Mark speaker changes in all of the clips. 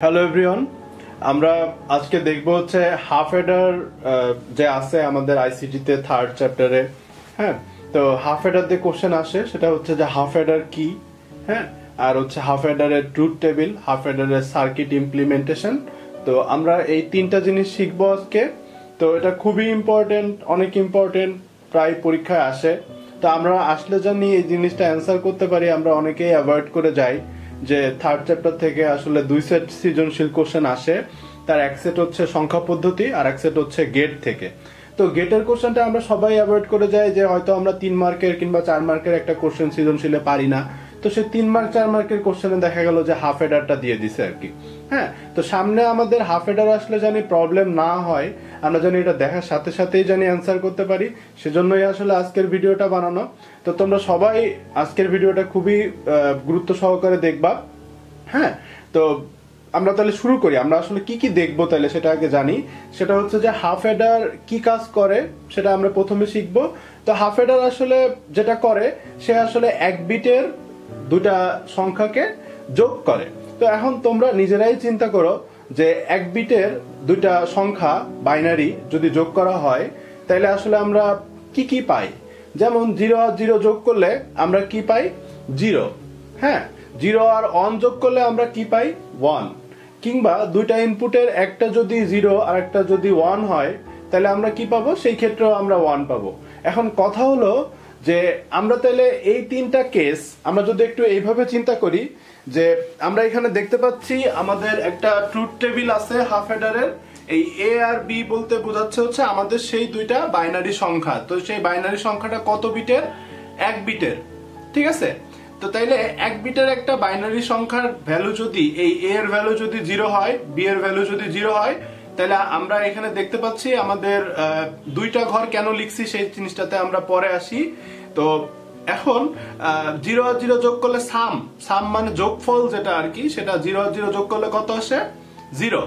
Speaker 1: Hello everyone, আমরা আজকে দেখবো হচ্ছে হাফ হেডার যে আছে আমাদের আইসিটি তে থার্ড চ্যাপ্টারে। হ্যাঁ, তো হাফ হেডার দিয়ে কোশ্চেন আসে, সেটা হচ্ছে যে হাফ হেডার কি, হ্যাঁ, আর হচ্ছে হাফ হেডারের ট্রুথ টেবিল, হাফ হেডারের সার্কিট ইমপ্লিমেন্টেশন। তো আমরা এই তিনটা জিনিস শিখবো আজকে। তো এটা খুবই ইম্পর্টেন্ট, অনেক ইম্পর্টেন্ট, প্রায় পরীক্ষায় আসে। তো আমরা আসলে জানি এই জিনিসটা অ্যান্সার করতে পারি, আমরা অনেকেই অ্যাভয়েড করে যাই যে থার্ড চ্যাপ্টার থেকে আসলে দুই সেট সৃজনশীল কোশ্চেন আসে, তার এক সেট হচ্ছে সংখ্যা পদ্ধতি আর এক সেট হচ্ছে গেট থেকে। তো গেটের কোশ্চেনটা আমরা সবাই অ্যাভয়েড করে যাই যে হয়তো আমরা 3 মার্কের কিংবা 4 মার্কের একটা কোশ্চেন সৃজনশীলে পারি না, তো সে 3 মার্ক 4 মার্কের কোশ্চেনে দেখা গেল যে হাফ হেডারটা দিয়ে দিছে আর কি। হ্যাঁ, তো সামনে আমাদের হাফ হেডার আসলে জানি প্রবলেম না হয়, আমরা জানি এটা দেখার সাথে সাথেই জানি অ্যান্সার করতে পারি, সেজন্যই আসলে আজকের ভিডিওটা বানানো। তো তোমরা সবাই আজকের ভিডিওটা খুবই গুরুত্ব সহকারে দেখবা। হ্যাঁ, তো আমরা তাহলে শুরু করি। আমরা আসলে কি কি দেখবো তাহলে সেটা আগে জানি। সেটা হচ্ছে যে হাফ হেডার কি কাজ করে সেটা আমরা প্রথমে শিখবো। তো হাফ হেডার আসলে যেটা করে, সে আসলে এক বিটের দুটা সংখ্যাকে যোগ করে। তো এখন তোমরা নিজেরাই চিন্তা করো যে এক বিটের দুইটা সংখ্যা বাইনারি যদি যোগ করা হয় তাহলে আসলে আমরা কি কি পাই। যেমন 0 আর 0 যোগ করলে আমরা কি পাই? 0। হ্যাঁ, 0 আর 1 যোগ করলে আমরা কি পাই? 1। কিংবা দুইটা ইনপুটের একটা যদি 0 আর একটা যদি 1 হয় তাহলে আমরা কি পাবো? সেই ক্ষেত্রেও আমরা 1 পাবো। এখন কথা হলো যে আমরা তাহলে এই তিনটা কেস আমরা যদি একটু এইভাবে চিন্তা করি যে আমরা এখানে দেখতে পাচ্ছি আমাদের একটা ট্রুথ টেবিল আছে হাফ হেডারের। এই এ আর বি বলতে বোঝাচ্ছে হচ্ছে আমাদের সেই দুইটা বাইনারি সংখ্যা। তো সেই বাইনারি সংখ্যাটা কত বিটের? 1 বিটের। ঠিক আছে, তো তাইলে 1 বিটের একটা বাইনারি সংখ্যার ভ্যালু যদি এই এ এর ভ্যালু যদি 0 হয়, বি এর ভ্যালু যদি 0 হয়, তাহলে আমরা এখানে দেখতে পাচ্ছি আমাদের দুইটা ঘর কেন লিখছি সেই জিনিসটাতে আমরা পরে আসি। তো এখন 0 আর 0 যোগ করলে সাম মানে যোগফল যেটা আর কি, সেটা 0 আর 0 যোগ করলে কত আসে? 0।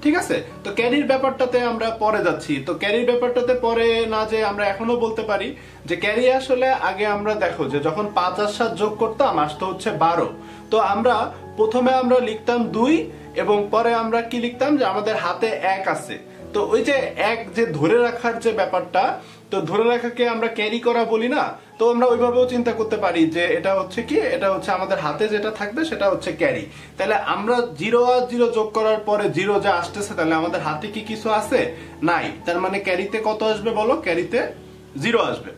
Speaker 1: ঠিক আছে, তো ক্যারির ব্যাপারটাতে আমরা পরে যাচ্ছি। তো ক্যারির ব্যাপারটাতে পরে না যে আমরা এখনো বলতে পারি যে ক্যারি আসলে আগে আমরা দেখো যে যখন 5 আর 7 যোগ করতাম আসতো হচ্ছে 12। তো আমরা প্রথমে আমরা লিখতাম 2 এবং পরে আমরা কি লিখতাম যে আমাদের হাতে 1 আছে। তো ওই যে 1 যে ধরে রাখার যে ব্যাপারটা, তো ধরে রাখাকে আমরা ক্যারি করা বলি না। তো আমরা ওইভাবেও চিন্তা করতে পারি যে এটা হচ্ছে কি, এটা হচ্ছে আমাদের হাতে যেটা থাকবে সেটা হচ্ছে ক্যারি। তাহলে আমরা 0 আর 0 যোগ করার পরে 0 যা আসতেছে তাহলে আমাদের হাতে কি কিছু আছে? নাই। তার মানে ক্যারিতে কত আসবে বলো? ক্যারিতে 0 আসবে।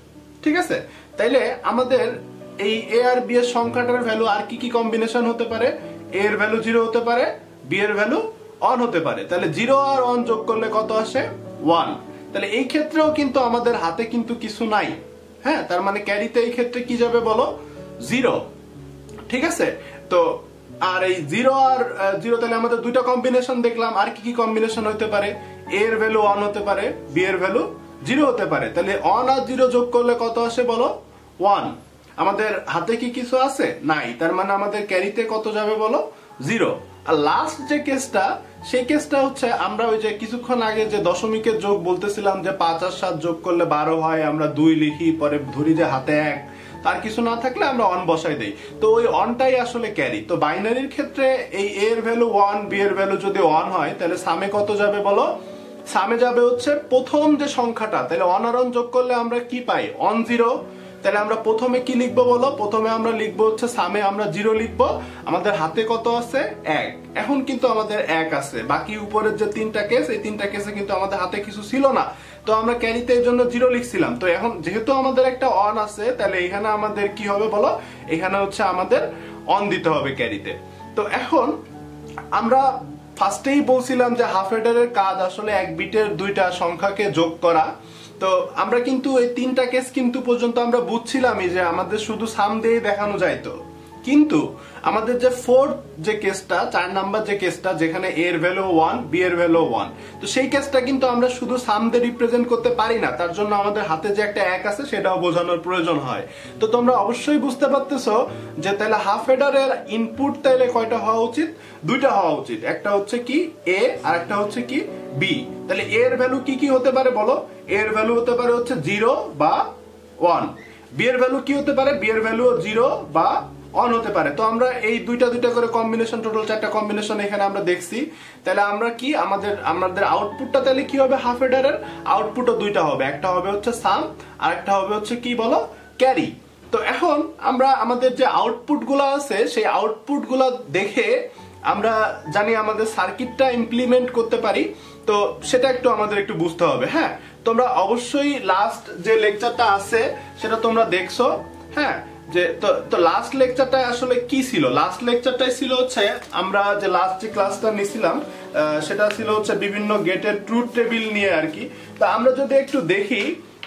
Speaker 1: ঠিক আছে, তাইলে আমাদের এই এ আর বি এর সংখ্যাটার ভ্যালু আর কি কি কম্বিনেশন হতে পারে? এ এর ভ্যালু 0 হতে পারে, বি এর ভ্যালু 1 হতে পারে। তাহলে 0 আর 1 যোগ করলে কত আসে? 1। তাহলে এই ক্ষেত্রেও কিন্তু আমাদের হাতে কিন্তু কিছু নাই। হ্যাঁ, তার মানে ক্যারিতে এই ক্ষেত্রে কি যাবে বলো? 0। ঠিক আছে, তো আর এই 0 আর 0 তাহলে আমাদের দুইটা কম্বিনেশন দেখলাম। আর কি কি কম্বিনেশন হতে পারে? এ এর ভ্যালু 1 হতে পারে, বি এর ভ্যালু 0 হতে পারে। তাহলে 1 আর 0 যোগ করলে কত আসে বলো? 1। আমাদের হাতে কি কিছু আছে? নাই। তার মানে আমাদের ক্যারিতে কত যাবে বলো? 0। আর লাস্ট যে কেসটা, সেই কেসটা হচ্ছে আমরা ওই যে কিছুক্ষণ আগে যে দশমিকের যোগ বলতেছিলাম যে 5 আর 7 যোগ করলে 12 হয়, আমরা 2 লিখি, পরে ধরি যে হাতে 1, তার কিছু না থাকলে আমরা 1 বসাই দেই। তো ওই 1টাই আসলে ক্যারি। তো বাইনারির ক্ষেত্রে এই এ এর ভ্যালু 1, বি এর ভ্যালু যদি 1 হয় তাহলে সামে কত যাবে বলো? সামে যাবে হচ্ছে প্রথম যে সংখ্যাটা। তাহলে 1 আর 1 যোগ করলে আমরা কি পাই? 1 0। তাহলে আমরা প্রথমে কি লিখবো বলো? প্রথমে আমরা লিখবো হচ্ছে সামে আমরা 0 লিখবো। আমাদের হাতে কত আছে? 1। এখন কিন্তু আমাদের 1 আছে। বাকি উপরের যে তিনটা কেস, এই তিনটা কেসে কিন্তু আমাদের হাতে কিছু ছিল না। তো আমরা ক্যারিতে এর জন্য 0 লিখছিলাম। তো এখন যেহেতু আমাদের একটা 1 আছে, তাহলে এখানে আমাদের কি হবে বলো? এখানে হচ্ছে আমাদের 1 দিতে হবে ক্যারিতে। তো এখন আমরা ফার্স্টেই বলছিলাম যে হাফ হেডারের কাজ আসলে 1 বিটের দুইটা সংখ্যাকে যোগ করা। তো আমরা কিন্তু এই তিনটা কেস কিন্তু পর্যন্ত আমরা বুঝছিলামই যে আমাদের শুধু সাম দিয়ে দেখানো যাইতো। কিন্তু আমাদের যে ফোর্থ যে কেসটা, 4 নাম্বার যে কেসটা, যেখানে এ এর ভ্যালু 1, বি এর ভ্যালু 1, তো সেই কেসটা কিন্তু আমরা শুধু সাম দিয়ে রিপ্রেজেন্ট করতে পারি না। তার জন্য আমাদের হাতে যে একটা 1 আছে সেটাও বোঝানোর প্রয়োজন হয়। তো তোমরা অবশ্যই বুঝতে পারতেছো যে তাহলে হাফ হেডারের ইনপুট তাহলে কয়টা হওয়া উচিত? 2টা হওয়া উচিত। একটা হচ্ছে কি এ আর একটা হচ্ছে কি বি। তাহলে এ এর ভ্যালু কি কি হতে পারে বলো? এ এর ভ্যালু হতে পারে হচ্ছে 0 বা 1। বি এর ভ্যালু কি হতে পারে? বি এর ভ্যালু 0 বা অন হতে পারে। তো আমরা এই দুইটা করে কম্বিনেশন, টোটাল 4টা কম্বিনেশন এখানে আমরা দেখছি। তাহলে আমরা কি আমাদের আউটপুটটা তাহলে কি হবে, হাফ এডারের আউটপুটও দুইটা হবে, একটা হবে হচ্ছে সাম আর একটা হবে হচ্ছে কি বলো, ক্যারি। তো এখন আমরা আমাদের যে আউটপুট গুলো আছে সেই আউটপুট গুলো দেখে আমরা জানি আমাদের সার্কিটটা ইমপ্লিমেন্ট করতে পারি। তো সেটা আমাদের একটু বুঝতে হবে। হ্যাঁ, তোমরা অবশ্যই লাস্ট যে লেকচারটা আছে সেটা তোমরা দেখছো। হ্যাঁ, যে তো লাস্ট লেকচারটা আসলে কি ছিল, লাস্ট লেকচারটাই ছিল হচ্ছে আমরা যে লাস্ট যে ক্লাসটা নিছিলাম সেটা ছিল হচ্ছে বিভিন্ন গেটের ট্রুথ টেবিল নিয়ে আর কি। তো আমরা যদি একটু দেখি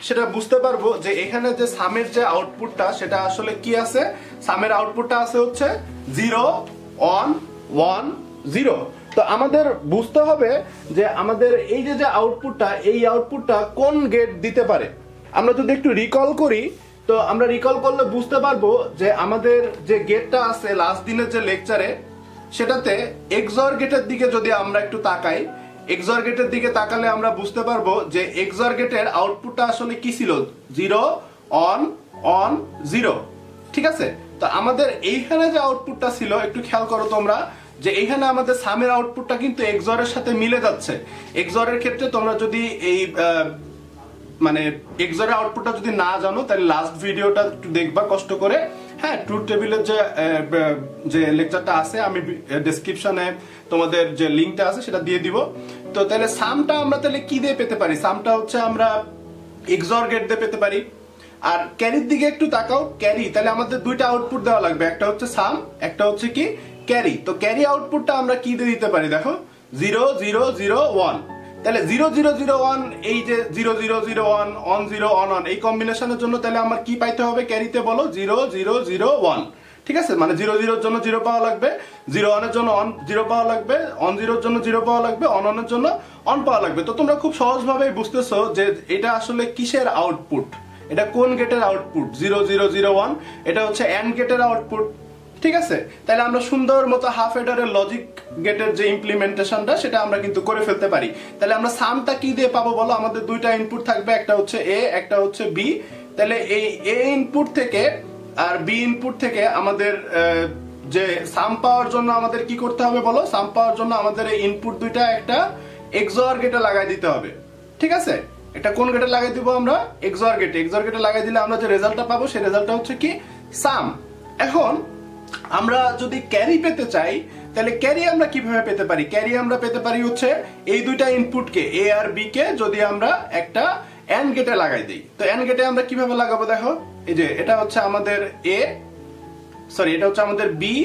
Speaker 1: সেটা বুঝতে পারবো যে এখানে যে সামের যে আউটপুটটা সেটা আসলে কি আছে। সামের আউটপুটটা আছে হচ্ছে 0 1 1 0। তো আমাদের বুঝতে হবে যে আমাদের এই যে আউটপুটটা, এই আউটপুটটা কোন গেট দিতে পারে। আমরা যদি একটু রিকল করি, তো আমরা রিকল করলে বুঝতে পারবো যে আমাদের যে গেটটা আছে লাস্ট দিনের যে লেকচারে, সেটাতে এক্সঅর গেটের দিকে যদি আমরা একটু তাকাই, এক্সঅর গেটের দিকে তাকালে আমরা বুঝতে পারবো যে এক্সঅর গেটের আউটপুটটা আসলে কি ছিল, 0 1 1 0। ঠিক আছে, তো আমাদের এইখানে যে আউটপুটটা ছিল একটু খেয়াল করো তোমরা, যে এইখানে আমাদের সামের আউটপুটটা কিন্তু এক্সঅরের সাথে মিলে যাচ্ছে। এক্সঅরের ক্ষেত্রে তোমরা যদি এই মানে এক্সঅরের আউটপুটটা যদি না জানো তাহলে লাস্ট ভিডিওটা একটু দেখবা কষ্ট করে। হ্যাঁ, ট্রুথ টেবিলের যে লেকচারটা আছে আমি ডেসক্রিপশনে তোমাদের যে লিংকটা আছে সেটা দিয়ে দিব। তো তাহলে সামটা আমরা তাহলে কি দিয়ে পেতে পারি, সামটা হচ্ছে আমরা এক্সঅর গেট দিয়ে পেতে পারি। আর ক্যারির দিকে একটু তাকাও, ক্যারি, তাহলে আমাদের দুইটা আউটপুট দেওয়া লাগবে, একটা হচ্ছে সাম, একটা হচ্ছে কি ক্যারি। তো ক্যারি আউটপুটটা আমরা কি দিয়ে দিতে পারি, দেখো 0 0 0 1। তাহলে 0 0 0 1, এই যে 0 0 0 1 1 0 1 1 এই কম্বিনেশনের জন্য তাহলে আমার কি পাইতে হবে ক্যারিতে বলো, 0 0 0 1। ঠিক আছে, মানে 0 0 এর জন্য 0 পাওয়া লাগবে, 0 1 এর জন্য 0 পাওয়া লাগবে, 1 0 এর জন্য 0 পাওয়া লাগবে, 1 1 এর জন্য 1 পাওয়া লাগবে। তো তোমরা খুব সহজভাবেই বুঝতেছো যে এটা আসলে কিসের আউটপুট, এটা কোন গেটের আউটপুট, 0 0 0 1, এটা হচ্ছে এন্ড গেটের আউটপুট। ঠিক আছে, তাহলে আমরা সুন্দর মতো হাফ এডারের লজিক গেটের যে ইমপ্লিমেন্টেশনটা সেটা আমরা কিন্তু করে ফেলতে পারি। তাহলে আমরা সামটা কি দিয়ে পাবো বলো, আমাদের দুইটা ইনপুট থাকবে, একটা হচ্ছে এ, একটা হচ্ছে বি। তাহলে এই এ ইনপুট থেকে আর বি ইনপুট থেকে আমাদের যে সাম পাওয়ার জন্য আমাদের কি করতে হবে বলো, সাম পাওয়ার জন্য আমাদের এই ইনপুট দুইটা একটা এক্সঅর গেটে লাগাই দিতে হবে। ঠিক আছে, এটা কোন গেটে লাগাই দিব আমরা, এক্সঅর গেটে। এক্সঅর গেটে লাগাই দিলে আমরা যে রেজাল্টটা পাবো সেই রেজাল্টটা হচ্ছে কি সাম। এখন আমরা যদি ক্যারি পেতে চাই তাহলে ক্যারি আমরা কিভাবে পেতে পারি, ক্যারি আমরা পেতে পারি হচ্ছে এই দুইটা ইনপুটকে এ আর বি কে যদি আমরা একটা এন্ড গেটে লাগাই দিই। তো এন্ড গেটে আমরা কিভাবে লাগাবো, দেখো এই যে এটা হচ্ছে আমাদের এ, সরি এটা হচ্ছে আমাদের বি,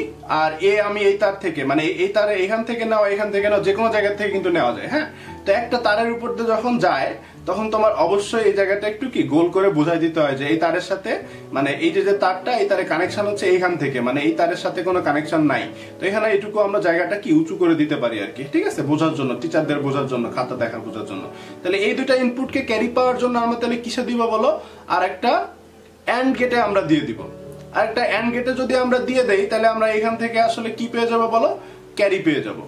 Speaker 1: আর এ আমি এই তার থেকে, মানে এই তারে এখান থেকে নেওয়া, এখান থেকে নেওয়া, যে কোনো জায়গা থেকে কিন্তু নেওয়া যায়। হ্যাঁ, তো একটা তারের উপর দিয়ে যখন যায় তখন তোমার অবশ্যই এই জায়গাটা একটু কি গোল করে বোঝাই দিতে হয় যে এই তারের সাথে, মানে এই যে তারটা, এই তারের কানেকশন হচ্ছে এইখান থেকে, মানে এই তারের সাথে কোনো কানেকশন নাই। তো এখানে এইটুকু আমরা জায়গাটা কি উঁচু করে দিতে পারি আর কি। ঠিক আছে, বোঝার জন্য, টিচারদের বোঝার জন্য, খাতা দেখা বোঝার জন্য। তাহলে এই দুইটা ইনপুটকে ক্যারি পাওয়ার জন্য আমরা তাহলে কিসে দিব বলো, আর একটা এন্ড গেটে আমরা দিয়ে দিব। আর একটা এন্ড গেটে যদি আমরা দিয়ে দেই তাহলে আমরা এখান থেকে আসলে কি পেয়ে যাবো বলো, ক্যারি পেয়ে যাব।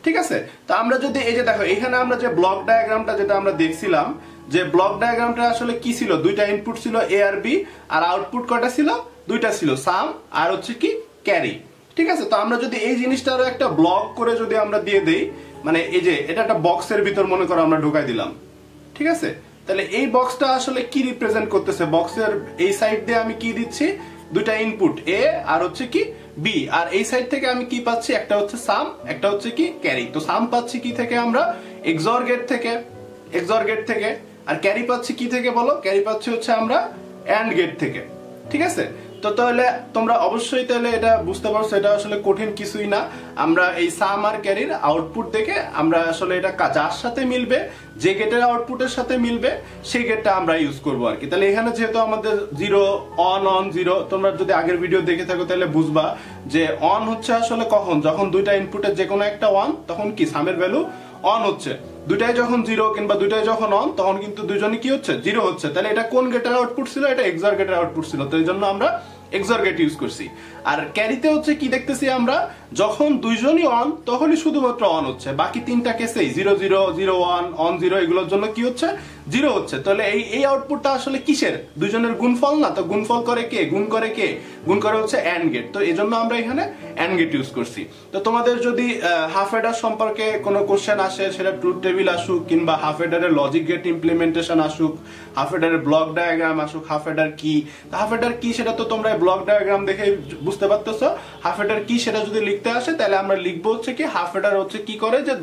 Speaker 1: ঠিক আছে, তো আমরা যদি এই যে দেখো এখানে আমরা যে ব্লক ডায়াগ্রামটা যেটা আমরা দেখছিলাম, যে ব্লক ডায়াগ্রামটা আসলে কি ছিল, দুইটা ইনপুট ছিল এ আর বি, আর আউটপুট কয়টা ছিল, দুইটা ছিল, সাম আর হচ্ছে কি ক্যারি। ঠিক আছে, তো আমরা যদি এই জিনিসটারও একটা ব্লক করে যদি আমরা দিয়ে দেই, মানে এই যে এটা একটা বক্সের ভিতর মনে করো আমরা ঢোকাই দিলাম। ঠিক আছে, তাহলে এই বক্সটা আসলে কি রিপ্রেজেন্ট করতেছে, বক্সের এই সাইড দিয়ে আমি কি দিচ্ছি, দুইটা ইনপুট এ আর হচ্ছে কি বি, আর এই সাইড থেকে আমি কি পাচ্ছি, একটা হচ্ছে সাম, একটা হচ্ছে কি ক্যারি। তো সাম পাচ্ছি কি থেকে আমরা, এক্সঅর গেট থেকে, এক্সঅর গেট থেকে। আর ক্যারি পাচ্ছি কি থেকে বলো, ক্যারি পাচ্ছি হচ্ছে আমরা এন্ড গেট থেকে। ঠিক আছে, তো তাহলে তোমরা অবশ্যই তাহলে এটা বুঝতে পারছো, এটা আসলে কঠিন কিছুই না। আমরা এই সাম আর ক্যারির আউটপুট দেখে আমরা আসলে এটা যার সাথে মিলবে, যে গেটের আউটপুটের সাথে মিলবে সেই গেটটা আমরা ইউজ করবো আর কি। তাহলে এখানে যেহেতু আমাদের 0 1 1 0, তোমরা যদি আগের ভিডিও দেখে থাকো তাহলে বুঝবা যে অন হচ্ছে আসলে কখন, যখন দুইটা ইনপুটের যে কোনো একটা 1, তখন কি সামের ভ্যালু অন হচ্ছে। দুইটাই যখন 0 কিংবা দুইটাই যখন অন, তখন কিন্তু দুইজনই কি হচ্ছে, 0 হচ্ছে। তাহলে এটা কোন গেটের আউটপুট ছিল, এটা এক্সঅর গেটের আউটপুট ছিল, তো এই জন্য আমরা এক্সঅর গেট ইউজ করছি। আর ক্যারিতে হচ্ছে কি দেখতেছি আমরা,
Speaker 2: যখন দুইজনই অন তখনই শুধুমাত্র অন হচ্ছে, বাকি তিনটা কেসেই 0 0 0 1 অন 0 এগুলোর জন্য কি হচ্ছে 0 হচ্ছে। তাহলে এই আউটপুটটা আসলে কিসের? দুইজনের গুণফল না? তো গুণফল করে কে? গুণ করে হচ্ছে অ্যান্ড গেট। তো এই জন্য আমরা এখানে অ্যান্ড গেট ইউজ করছি। তো তোমাদের যদি হাফ অ্যাডার সম্পর্কে কোনো কোশ্চেন আসে, সেটা ট্রুথ টেবিল আসুক, কিংবা হাফ অ্যাডারের লজিক গেট ইমপ্লিমেন্টেশন আসুক, হাফ অ্যাডারের ব্লক ডায়াগ্রাম আসুক, হাফ অ্যাডার কি, হাফ অ্যাডার কি সেটা তো তোমরা ব্লক ডায়াগ্রাম দেখে বুঝতে পারতেছো। হাফ অ্যাডার কি সেটা যদি লিখতে আসে তাহলে আমরা লিখবো হচ্ছে কি হাফ অ্যাডার হচ্ছে কি করে, যে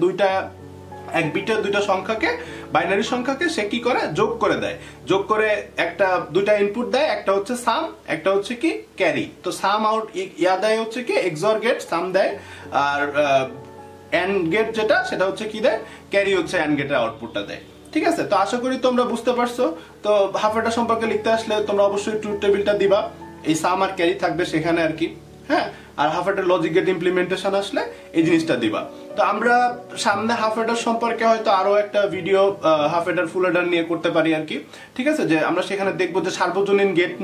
Speaker 2: এক বিটের দুইটা সংখ্যাকে, বাইনারি সংখ্যাকে সে কি করে যোগ করে দেয়, যোগ করে দুইটা ইনপুট দেয়, একটা হচ্ছে সাম, একটা হচ্ছে কি ক্যারি। তো সাম আউট দেয় হচ্ছে কি এক্সঅর গেট, সাম দেয়, আর এন্ড গেট যেটা সেটা হচ্ছে কি দেয়, ক্যারি হচ্ছে এন্ড গেটের আউটপুটটা দেয়। ঠিক আছে, তো আশা করি তোমরা বুঝতে পারছো। তো হাফ অ্যাডার সম্পর্কে লিখতে আসলে তোমরা অবশ্যই ট্রুথ টেবিলটা দিবা, এই সাম আর ক্যারি থাকবে সেখানে আর কি। হ্যাঁ, আর half adder logic gate implementation আসলে এই জিনিসটা দিবা। তো আমরা সামনে হাফ অ্যাডার সম্পর্কে হয়তো আরো একটা ভিডিও হাফ অ্যাডার ফুল অ্যাডার নিয়ে করতে পারি আর কি। ঠিক আছে, যে আমরা সেখানে দেখবো যে সার্বজনীন গেট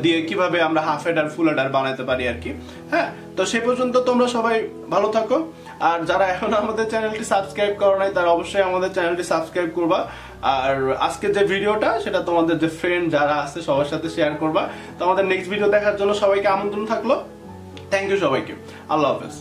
Speaker 2: দিয়ে কিভাবে আমরা হাফ অ্যাডার ফুল অ্যাডার বানাতে পারি আর কি। হ্যাঁ, তো সে পর্যন্ত তোমরা সবাই ভালো থাকো। আর যারা এখনো আমাদের চ্যানেলটি সাবস্ক্রাইব করো নাই তারা অবশ্যই আমাদের চ্যানেলটি সাবস্ক্রাইব করবা। আর আজকে যে ভিডিওটা সেটা তোমাদের যে ফ্রেন্ড যারা আছে সবার সাথে শেয়ার করবা। তো আমাদের নেক্সট ভিডিও দেখার জন্য সবাইকে আমন্ত্রণ থাকলো। থ্যাংক ইউ সবাইকে। আল্লাহ হাফেজ।